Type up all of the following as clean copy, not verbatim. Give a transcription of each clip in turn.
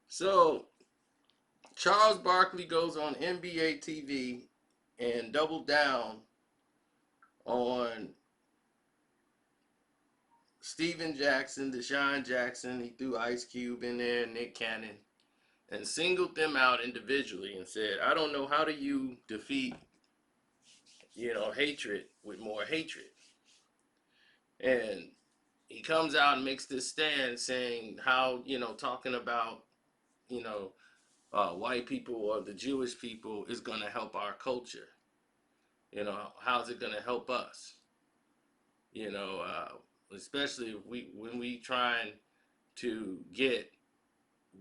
So Charles Barkley goes on NBA TV and doubled down on Steven Jackson, Deshaun Jackson. He threw Ice Cube in there, Nick Cannon, and singled them out individually and said, I don't know how do you defeat, hatred with more hatred. And he comes out and makes this stand saying how, talking about, you know, white people or the Jewish people is going to help our culture. How's it going to help us? You know, especially if when we trying to get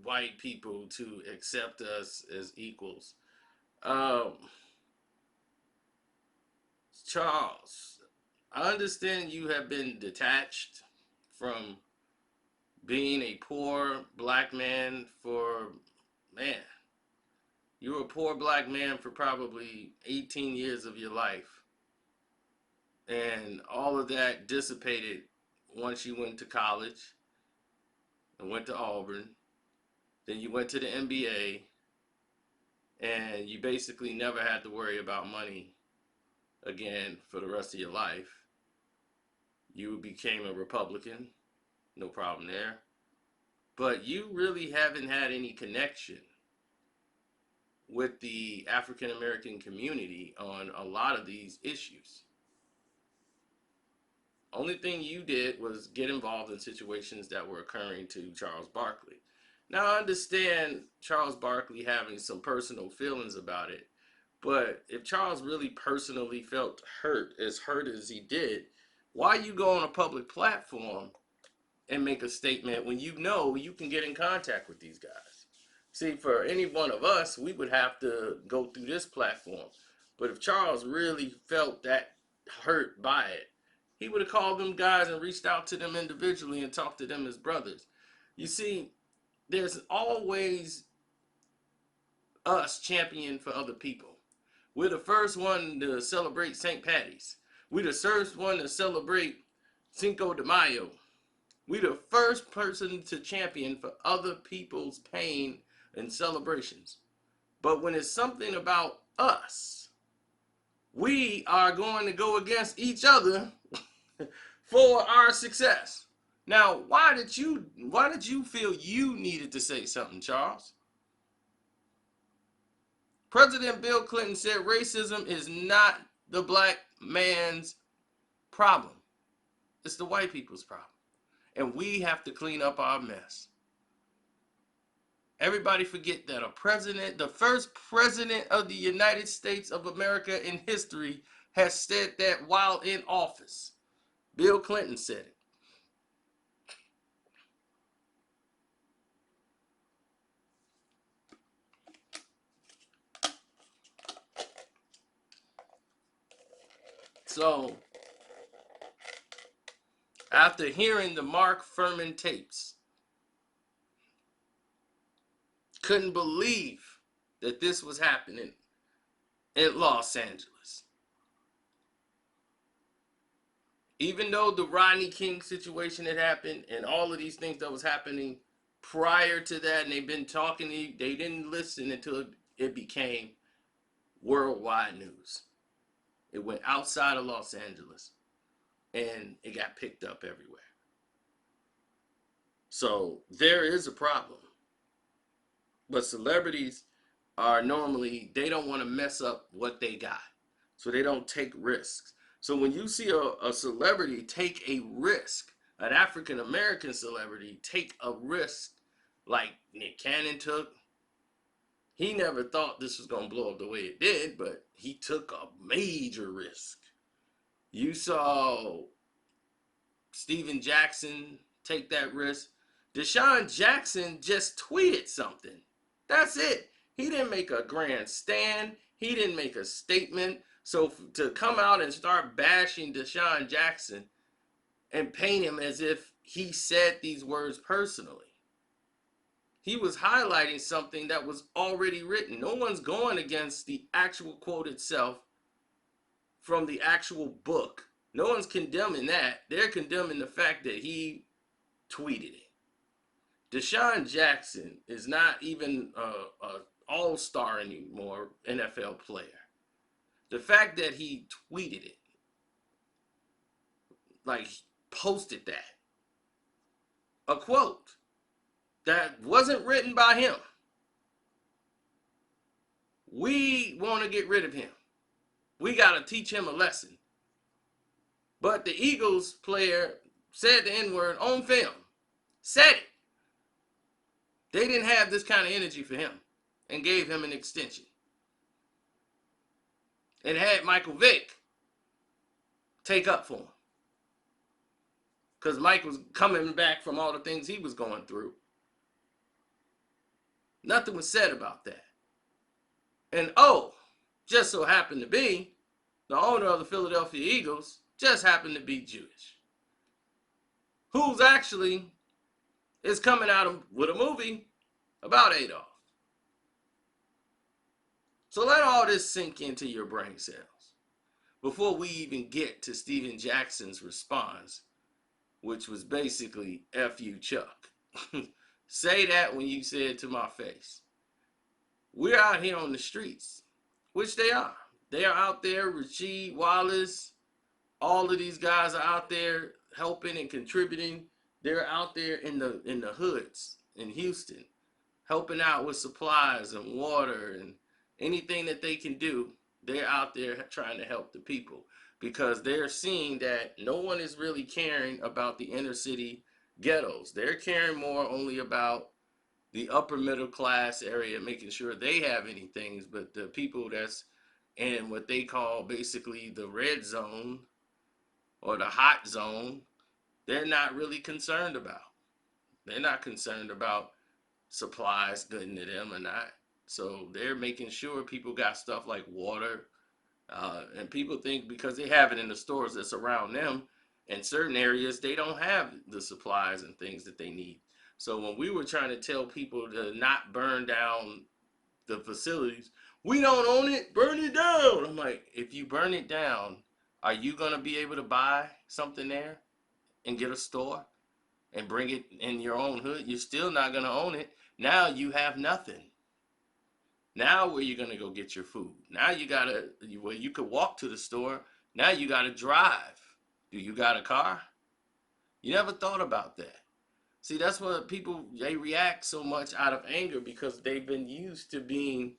white people to accept us as equals. Um, Charles, I understand you have been detached from being a poor black man for, man, you were a poor black man for probably 18 years of your life. And all of that dissipated once you went to college and went to Auburn. Then you went to the NBA and you basically never had to worry about money again for the rest of your life. You became a Republican, no problem there. But you really haven't had any connection with the African American community on a lot of these issues. Only thing you did was get involved in situations that were occurring to Charles Barkley. Now, I understand Charles Barkley having some personal feelings about it, but if Charles really personally felt hurt as he did, why you go on a public platform and make a statement when you know you can get in contact with these guys? See, for any one of us, we would have to go through this platform. But if Charles really felt that hurt by it, he would have called them guys and reached out to them individually and talked to them as brothers. You see, there's always us champion for other people. We're the first one to celebrate St. Patty's. We're the first one to celebrate Cinco de Mayo. We're the first person to champion for other people's pain and celebrations. But when it's something about us, we are going to go against each other for our success. Now, why did you feel you needed to say something, Charles? President Bill Clinton said racism is not the black man's problem. It's the white people's problem. And we have to clean up our mess. Everybody forget that the first president of the United States of America in history has said that while in office. Bill Clinton said it. So, after hearing the Mark Furman tapes, couldn't believe that this was happening in Los Angeles. Even though the Rodney King situation had happened and all of these things that was happening prior to that, and they've been talking, they didn't listen until it became worldwide news. It went outside of Los Angeles and it got picked up everywhere. So there is a problem. But celebrities are normally, they don't want to mess up what they got. So they don't take risks. So when you see a celebrity take a risk, an African American celebrity take a risk like Nick Cannon took, he never thought this was going to blow up the way it did, but he took a major risk. You saw Steven Jackson take that risk. Deshaun Jackson just tweeted something. That's it. He didn't make a grand stand. He didn't make a statement. So to come out and start bashing Deshaun Jackson and paint him as if he said these words personally, he was highlighting something that was already written. No one's going against the actual quote itself from the actual book. No one's condemning that. They're condemning the fact that he tweeted it. Deshaun Jackson is not even a all-star anymore, NFL player. The fact that he tweeted it, like posted that, a quote that wasn't written by him. We want to get rid of him. We got to teach him a lesson. But the Eagles player said the N-word on film. Said it. They didn't have this kind of energy for him and gave him an extension. And had Michael Vick take up for him. Because Mike was coming back from all the things he was going through. Nothing was said about that. And just so happened to be, the owner of the Philadelphia Eagles just happened to be Jewish. Who's actually is coming out with a movie about Adolf. So let all this sink into your brain cells before we even get to Steven Jackson's response, which was basically, F you, Chuck. Say that when you say it to my face. We're out here on the streets, which they are. They are out there. Rasheed Wallace, all of these guys are out there helping and contributing. They're out there in the hoods in Houston, helping out with supplies and water and anything that they can do. They're out there trying to help the people because they're seeing that no one is really caring about the inner city ghettos. They're caring more only about the upper middle class area, making sure they have anything, but the people that's in what they call basically the red zone or the hot zone, they're not really concerned about. They're not concerned about supplies getting to them or not. So they're making sure people got stuff like water. And people think because they have it in the stores that's around them, in certain areas, they don't have the supplies and things that they need. So when we were trying to tell people to not burn down the facilities, we don't own it, burn it down. I'm like, if you burn it down, are you going to be able to buy something there and get a store and bring it in your own hood? You're still not going to own it. Now you have nothing. Now where you going to go get your food? Now you got to, well, you could walk to the store. Now you got to drive. Do you got a car? You never thought about that. See, that's what people, they react so much out of anger because they've been used to being,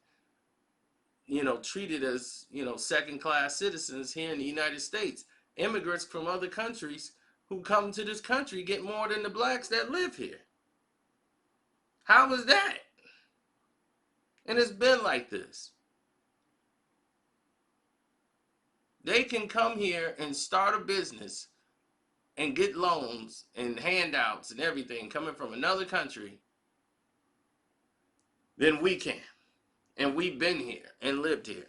treated as, second-class citizens here in the United States. Immigrants from other countries who come to this country get more than the blacks that live here. How is that? And it's been like this. They can come here and start a business and get loans and handouts and everything coming from another country than we can. And we've been here and lived here.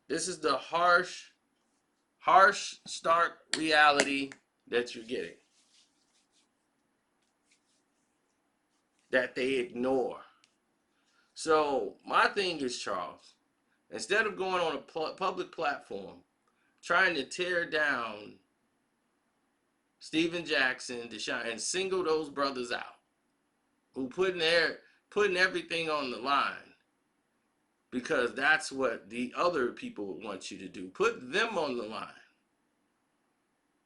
This is the harsh, stark reality that you're getting. That they ignore. So my thing is, Charles, instead of going on a public platform trying to tear down Steven Jackson, Deshaun, and single those brothers out who putting everything on the line because that's what the other people want you to do. Put them on the line.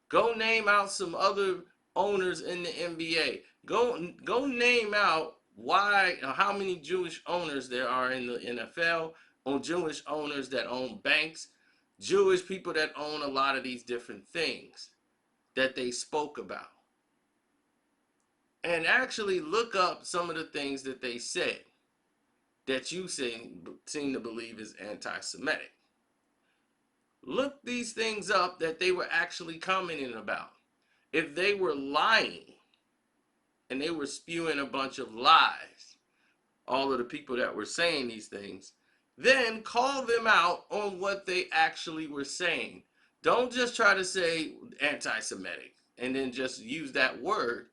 Go name out some other owners in the NBA. Go name out how many Jewish owners there are in the NFL, on Jewish owners that own banks, Jewish people that own a lot of these different things that they spoke about. And actually look up some of the things that they said that you seem to believe is anti-Semitic. Look these things up that they were actually commenting about. If they were lying and they were spewing a bunch of lies, all of the people that were saying these things, then call them out on what they actually were saying. Don't just try to say anti-Semitic and then just use that word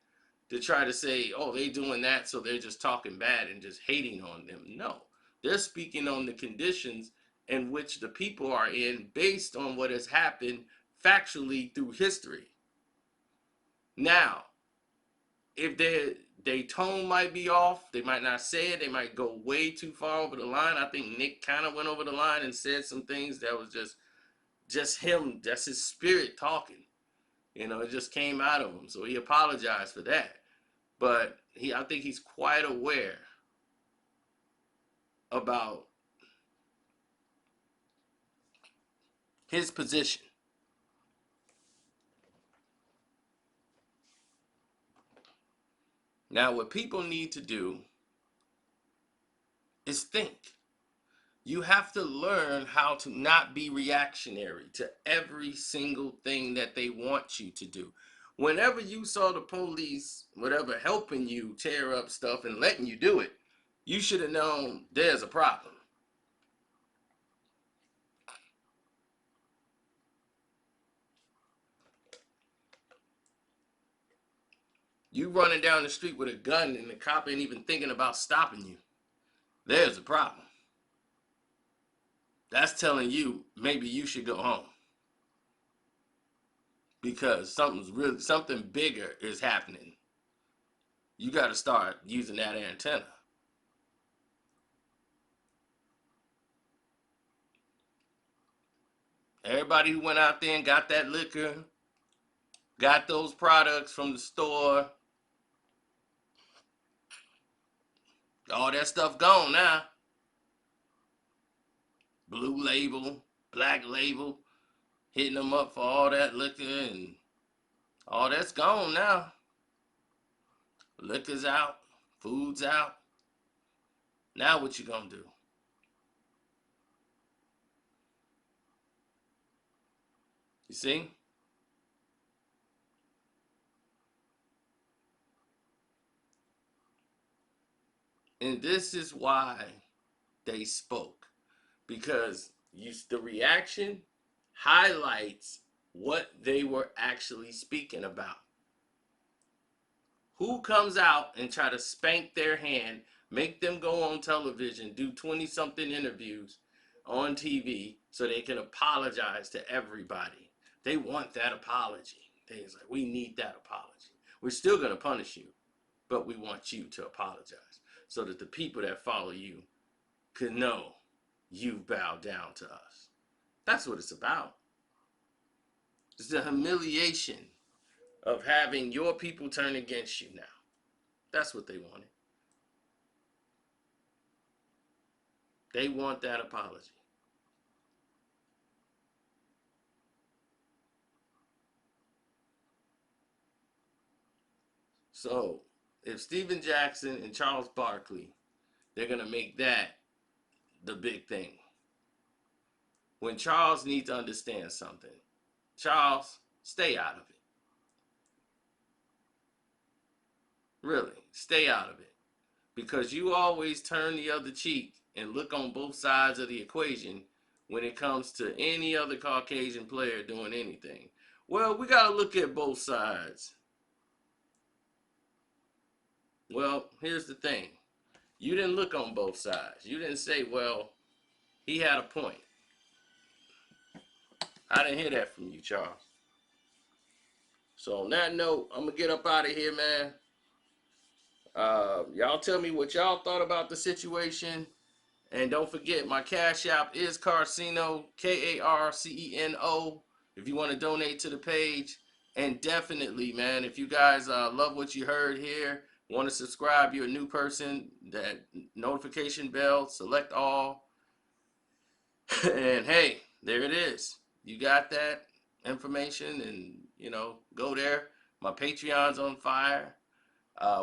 to try to say, oh, they doing that, so they're just talking bad and just hating on them. No, they're speaking on the conditions in which the people are in based on what has happened factually through history. Now, if Their tone might be off. They might not say it. They might go way too far over the line. I think Nick kind of went over the line and said some things that was just him. That's his spirit talking. It just came out of him. So he apologized for that. But I think he's quite aware about his position. Now, what people need to do is think. You have to learn how to not be reactionary to every single thing that they want you to do. Whenever you saw the police, whatever, helping you tear up stuff and letting you do it, you should have known there's a problem. You running down the street with a gun and the cop ain't even thinking about stopping you. There's a problem. That's telling you maybe you should go home. Because something bigger is happening. You got to start using that antenna. Everybody who went out there and got that liquor, got those products from the store, all that stuff gone now. Blue label, black label, hitting them up for all that liquor, and all that's gone now. Liquor's out, food's out. Now what you gonna do? You see? And this is why they spoke. Because the reaction highlights what they were actually speaking about. Who comes out and try to spank their hand, make them go on television, do 20-something interviews on TV so they can apologize to everybody? They want that apology. They're like, we need that apology. We're still going to punish you, but we want you to apologize so that the people that follow you can know you've bowed down to us. That's what it's about. It's the humiliation of having your people turn against you now. That's what they wanted. They want that apology. So, if Steven Jackson and Charles Barkley, they're going to make that the big thing. When Charles needs to understand something, Charles, stay out of it. Really, stay out of it. Because you always turn the other cheek and look on both sides of the equation when it comes to any other Caucasian player doing anything. Well, we got to look at both sides. Well, here's the thing. You didn't look on both sides. You didn't say, well, he had a point. I didn't hear that from you, Charles. So on that note, I'm going to get up out of here, man. Y'all tell me what y'all thought about the situation. And don't forget, my Cash App is Carceno, Karceno, if you want to donate to the page. And definitely, man, if you guys love what you heard here, want to subscribe, you're a new person, that notification bell, select all. And hey, there it is. You got that information, and, go there. My Patreon's on fire.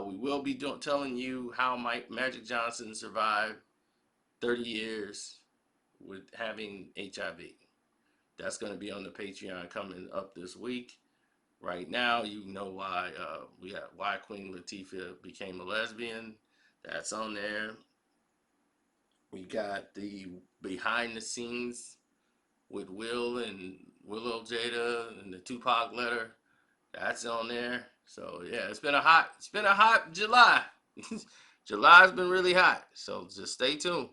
We will be telling you how Magic Johnson survived 30 years with having HIV. That's going to be on the Patreon coming up this week. Right now, you know why why Queen Latifah became a lesbian. That's on there. We got the behind the scenes with Will and Willow Jada and the Tupac letter. That's on there. So yeah, it's been a hot July. July's been really hot. So just stay tuned.